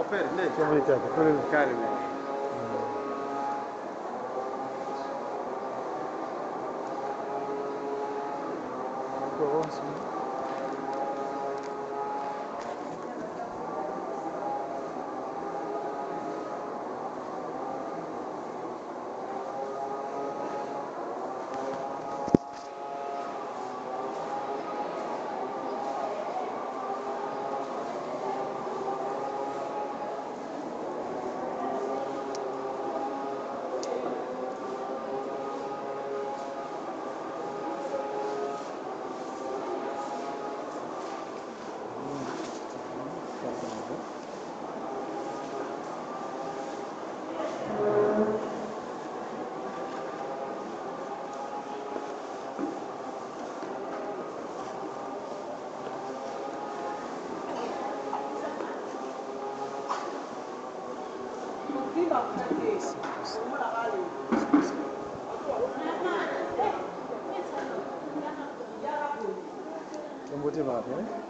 Comunicate, quello non motivati,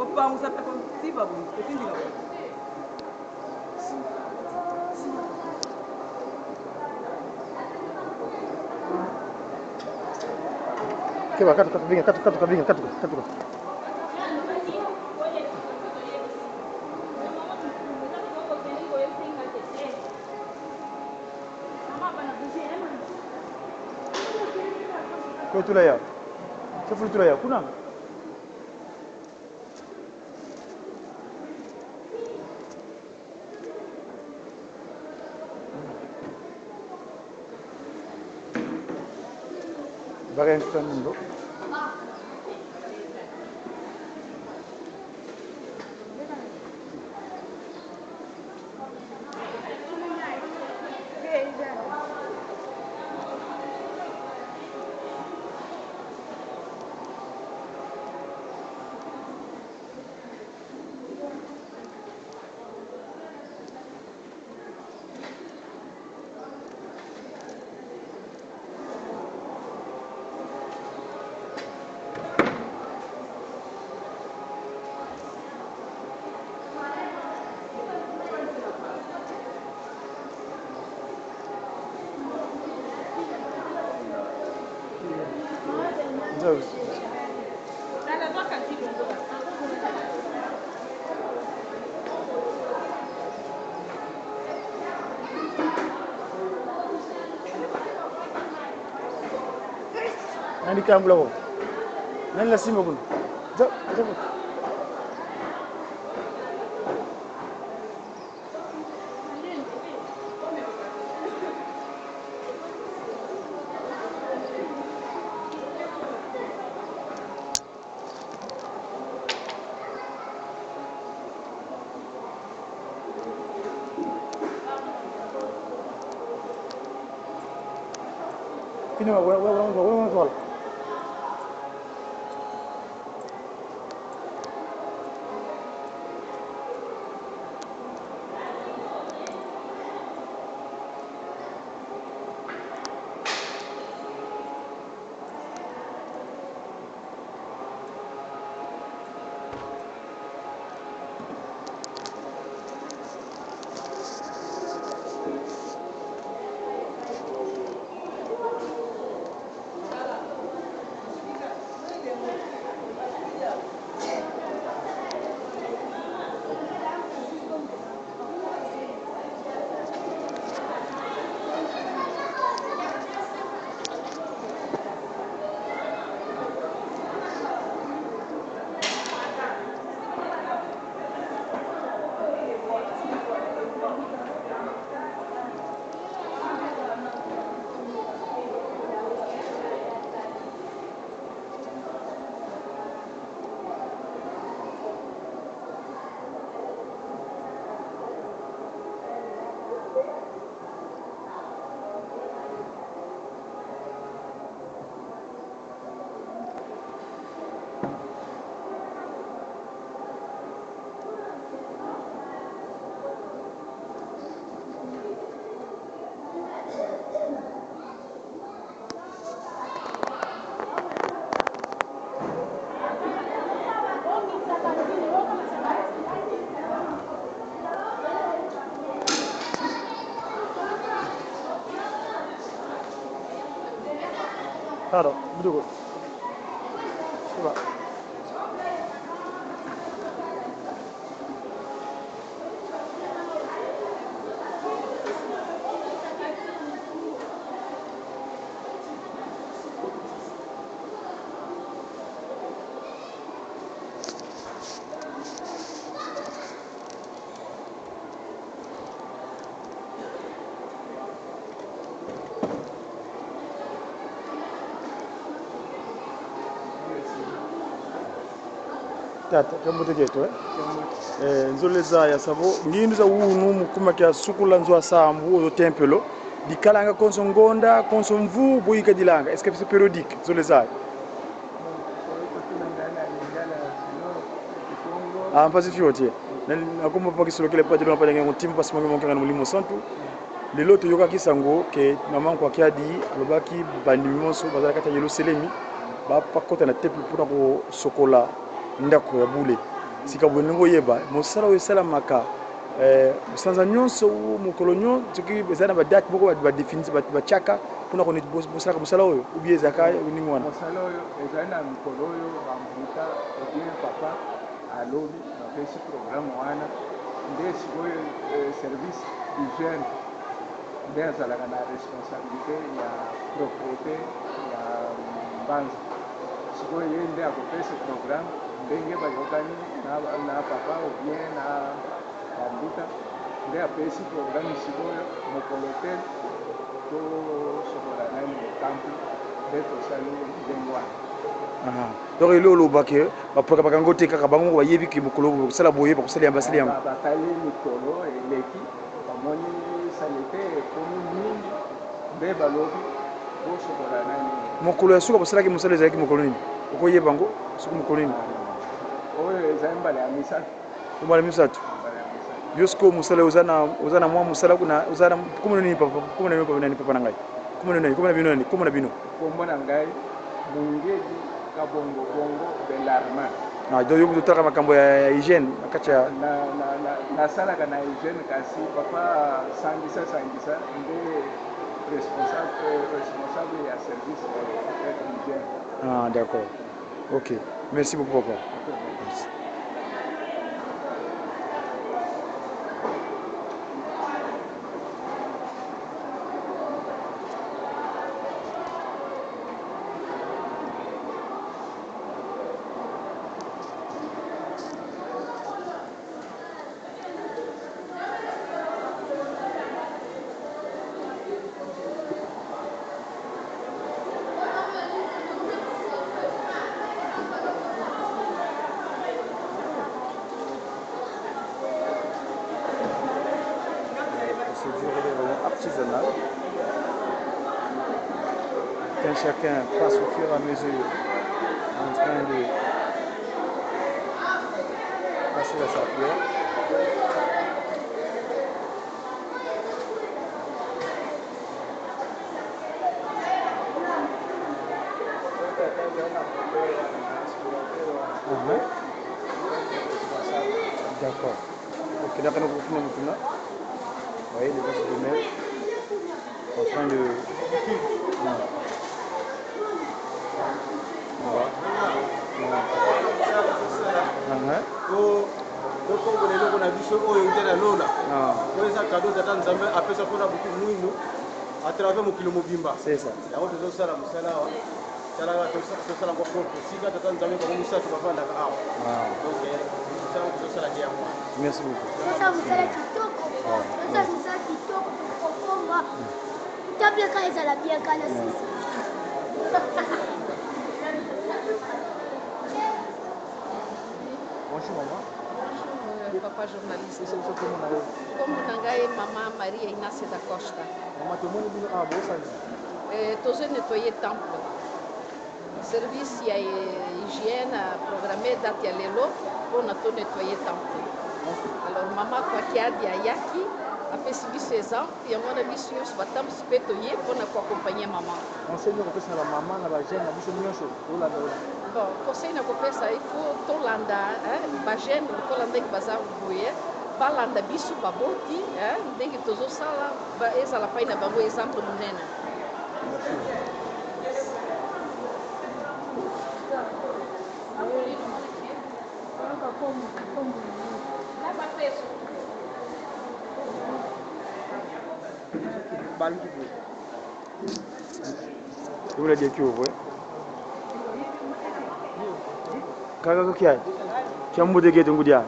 Kopang sa pe kon tiba bu, ketindi la. Keba katu binga katu. Kau tu lah ya. Siapa tu lah ya? Kunang. Bagian kan dulu. Jauh. Nanti kamu belum. Nanti nasi makan. Jauh. Ini orang soal. Claro, duduk. Coba. Tata kambote jeto nzoleza ya savo nginduza unu mukuma kya sukula nzwa sambu zo tempelo dikalanga konso ngonda konso mvu boyika dilanga est-ce que c'est périodique nzoleza mpazi fiotie nakoma pakisolo kile pati na pale ngi timu pasi mangi ngana mulimo santu lelo to yoka kisango ke maman kwa kiadi alobaki bandimoso bazala kata yelo selemi ba pakota na temple pour ko sokola ndako ya bule sika bweningo yeba mosala oyo esalamaka busanza nyonso mokolo nyonso soki eza na badate moko badefinisi batiaka mpona bosalaka mosala oyo ubie ezalaka ndenge wana mosala oyo ezali na mikolo oyo bambuta obien papa alobi bapesi programme wana nde sikoyo service d'hygiène nde azalaka na responsabilité ya propriété ya mbanza sikoyo ye nde akopesa programme ndenge bayokani na papa obien na bambuta nde apesi programme sikoyo mokolo te tosokola nani temple nde tosali ndenge wana donc elo olobake baprograme yango te kaka bango moko bayebi ke mokolo kosala boye bakosala yango basali yango batali mikolo eleki bamoni salite ekomi mingi nde balobi bosokola nani mokolo ya suka basalaki mosala ezalaki mokolo nini okoyeba yango soki mokolo nini oyo ezali mbala ya misato mbala misato yo sikoyo mosala oza na mwa mosala oza na komona nini papa komona nini nani papa na ngai komona nini komona bino nani komona bino kombo na ngai mungedi kabongo bongo belarma donc yo totalaka makambo ya hygiène na kati ya nasalaka na hygiène kasi papa sangisa nde responsable ya service d'hygiène. D'accord. Ok. Merci beaucoup papa. Merci. Artisanal. Chacun passe au fur et à mesure en train de passer la serpillère. D'accord. Ok, d'accord, nous maintenant. Vous voyez, les gens se mettent en train de... tokongola eloko na biso oyo te na lona oyo eza kado tata nzambe apesa mpona butu mwindu à travers mokili mobimba yango tozosala mosala awa talaka tosala ngo propre sika tata nzambe bango misato bavandaka awa donc mosala tozosala te yango merci beaucoup mosala kitoko tokokomba tableka ezala bien kana sisi Bonjour maman. Bonjour papa journaliste. Como nangai maman Maria Inácia da Costa. Maman tout le monde dit ah bon ça. Tozo nettoyer temple. Service ya hygiène programmé date ya lelo pour na to nettoyer temple. Alors maman kwa kiadi ya yaki apesi biso exemple yango na biso nyonso batambisi mpe toye mpona koaccompagne maman. Enseigne kopesa na maman na bagene na biso nyonso tolanda bon conseil na kopesa il faut tolanda bagene lokola ndenge baza boye balanda biso baboti ndenge tozosala ezala pai na bango exemple monene. Vous voulez dire que vous voyez kaka kia chambo de geto ngudia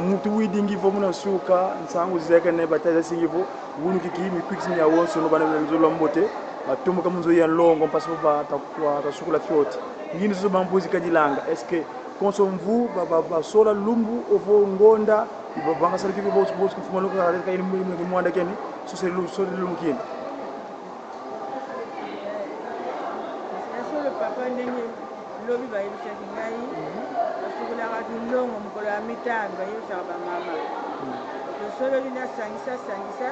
mutu widingi vo muna suka nsangu zeka ne bataza singivo wunu kiki mi kwix ni awonso no bana nzolo mbote batumba kama nzo ya longo passe ba ta sukula fioti ngini zo bampozi kadilanga est-ce que consomme-vous ba sola lumbu ovo ngonda banga sala kiko bo fumalo ka ka ile mwanda keni so c'est lumbu kini papa ndenge lobi bayebisaki ngai basukulaka bilongo mokolo ya mitano bayebisaka bamama tosololi nasangisa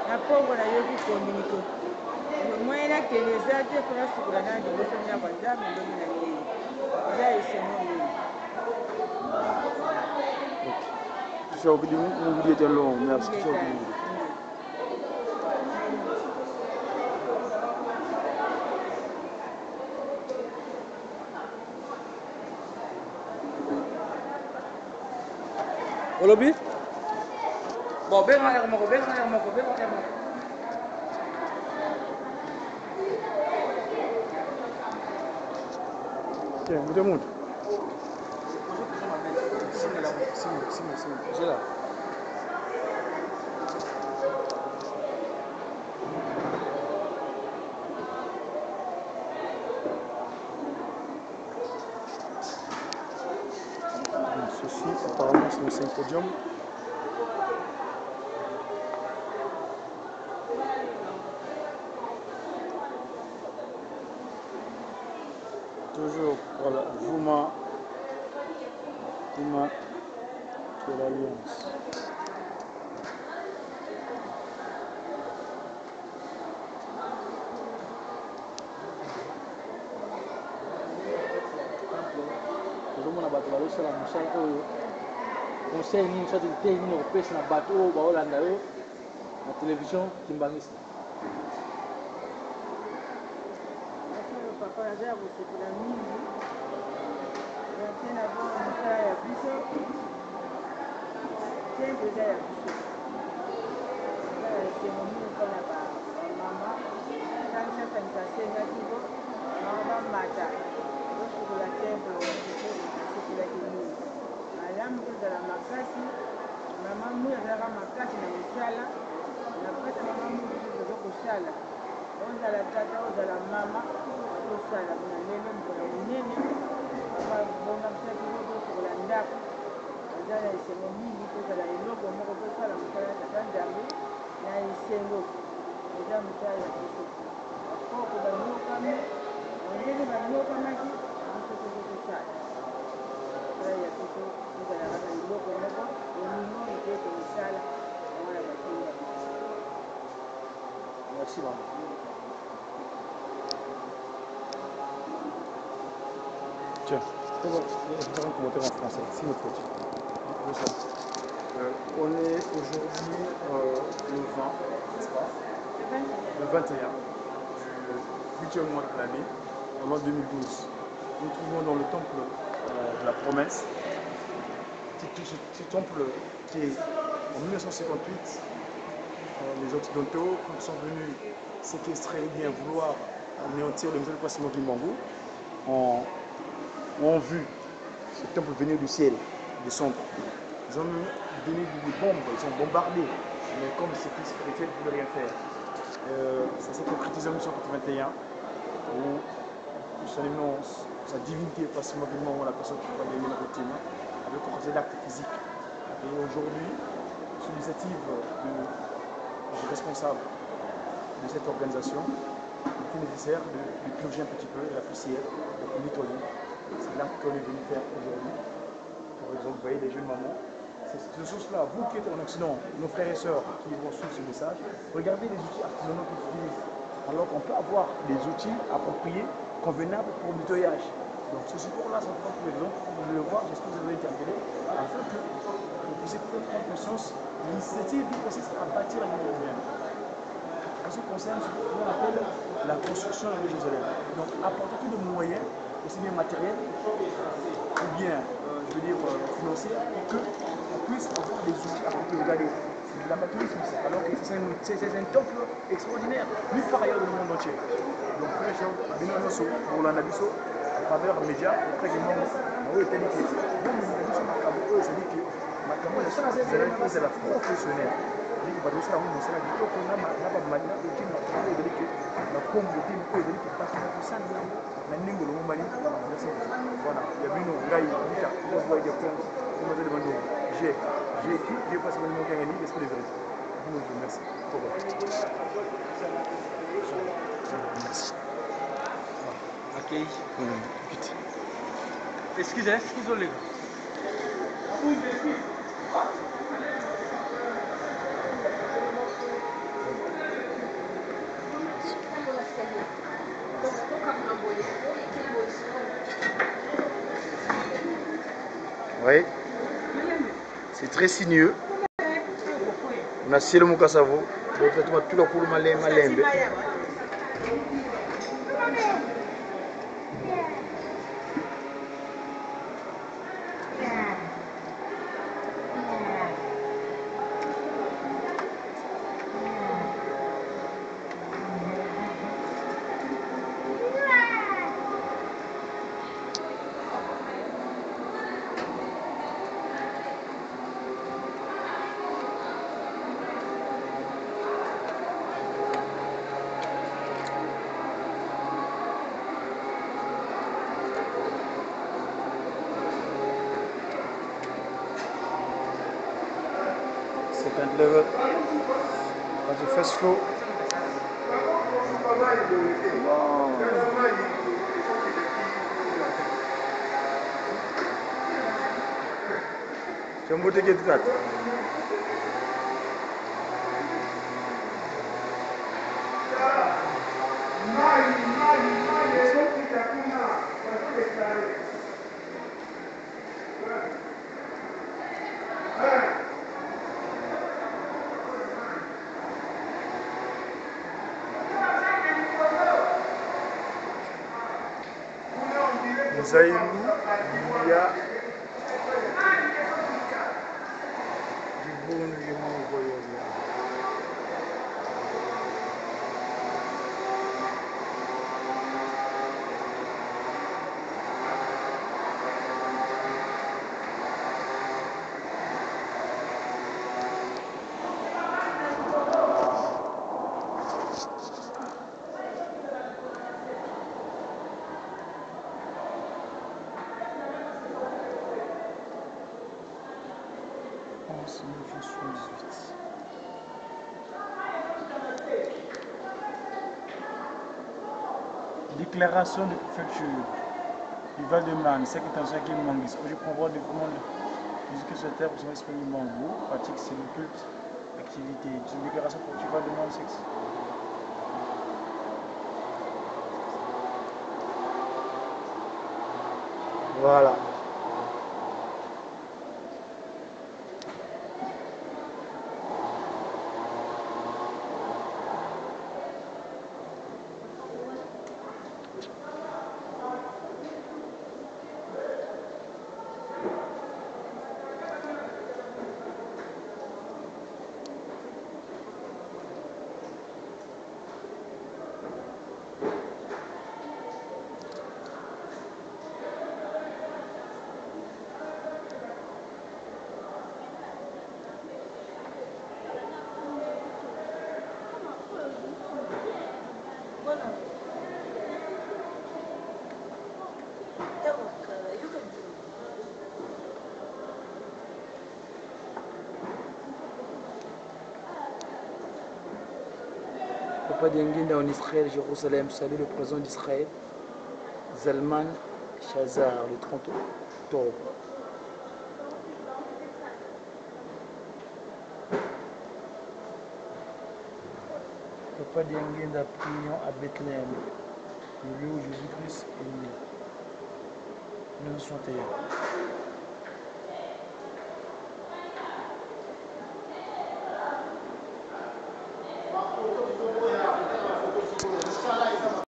na mpongo nayoki kominike moye nakende eza te mpo nasukula na liboso ndako nzambe lobi na yei eza esengo mingi artificial bi di mu diete long mais artificial bi Olobi? Bon, ben on mo ko. Tiens, vous demandez. C'est là. Ceci, apparemment, c'est le 5 podium. Toujours, voilà, Vouma qui est l'Alliance. Tozomona bato bazosala mosala oyo conseil nini soit te nini kopesa na bato oyo baolanda yo na télévision kimbangisa papa aza ya kosekola mingi yate na bo mosala ya biso temple eza ya biso eza ya esengo mingi mpona bamama sangisa asengaki bo mama bamata osokola temple asokolaki mingi malamu tozala makasi mama mui azalaka makasi na mosala na kati mama mui toza kosala ozala tata ozala mama tosala na lelo mokolo monene babonganisaki yo tosokola ndako eza na esengo mingi tozala eloko moko tosala mosala ya tata nzambe na esengo eza mosala ya biso bakoko banyokame ndenge banyokamaki biso tozo tosala mosala ya biso tozalaka na eloko moko olingo ete tosala yango na batinga merci mama. Tiens, on va faire un commentaire en français, si vous plaît. On est aujourd'hui le 20, n'est-ce pas? Le 21 du 8e mois de l'année, en l'an 2012. Nous nous trouvons dans le temple de la promesse. Ce temple qui est en 1958, les Occidentaux, quand ils sont venus séquestrer ou bien vouloir anéantir le musée de Passimo Kimbangu, ont vu ce temple venir du ciel, descendre. Ils ont donné des bombes, ils ont bombardé, mais comme c'était spirituel, ils ne pouvaient rien faire. Ça s'est concrétisé en 1981, où son éminence, sa divinité, Passimo Kimbangu, la personne qui prenait les routines, avait concrétisé l'acte physique. Et aujourd'hui, sous l'initiative du responsable de cette organisation, il était nécessaire de purger un petit peu la poussière, de nettoyer. C'est là qu'on est venu faire aujourd'hui. Par exemple, vous voyez les jeunes mamans. C'est cette source-là, vous qui êtes en Occident, nos frères et sœurs qui vont suivre ce message, regardez les outils artisanaux qu'ils utilisent. Alors qu'on peut avoir des outils appropriés, convenables pour le nettoyage. Donc ce support-là, c'est pour l'exemple, vous pouvez le voir, j'espère que vous avez été appelé, afin que vous puissiez prendre conscience de l'initiative qui consiste à bâtir la ville humaine. En ce qui concerne ce qu'on appelle la construction de Jérusalem. Donc apporter tous les moyens, aussi bien matériels ou bien, je veux dire, financiers, pour qu'on puisse avoir des outils à regarder. C'est de l'amateurisme, alors que c'est un temple extraordinaire, nulle part ailleurs dans le monde entier. Donc, frère Jean, pour l'anabiso, à travers les médias, très également, oui, tel que c'est-à-dire que c'est la professionnelle. Badosala ngo mosala kitoko na bamali otima ezaliki na kombo otima oyo ezaliki mpasi na kosala yango na ndenge olongomani voilà ya bino ngai lita voie de compte mademoiselle Bandongo j'ai passé mon nom gagné l'esprit de vérité bino je merci merci Accueil. Excusez les gars. Oui. C'est très sinueux. On a ciel mukasavo. Donc tu la coule malembe. Second level, at the first floor. Jumbo to get that. Zaïlou, il y a du bon voyage. Déclaration de préfecture du Val-de-Marne, secrétaire qui manque. Je comprends des commandes jusque ce terme sont disponibles en vous, pratique c'est le culte, activité. C'est une déclaration pour du Val-de-Marne sexe. Voilà. Papa Denguinda en Israël, Jérusalem, salut le président d'Israël, Zalman Shazar, le 30 octobre. Papa Denguinda, prions à Bethléem, le lieu où Jésus-Christ est né. 1961.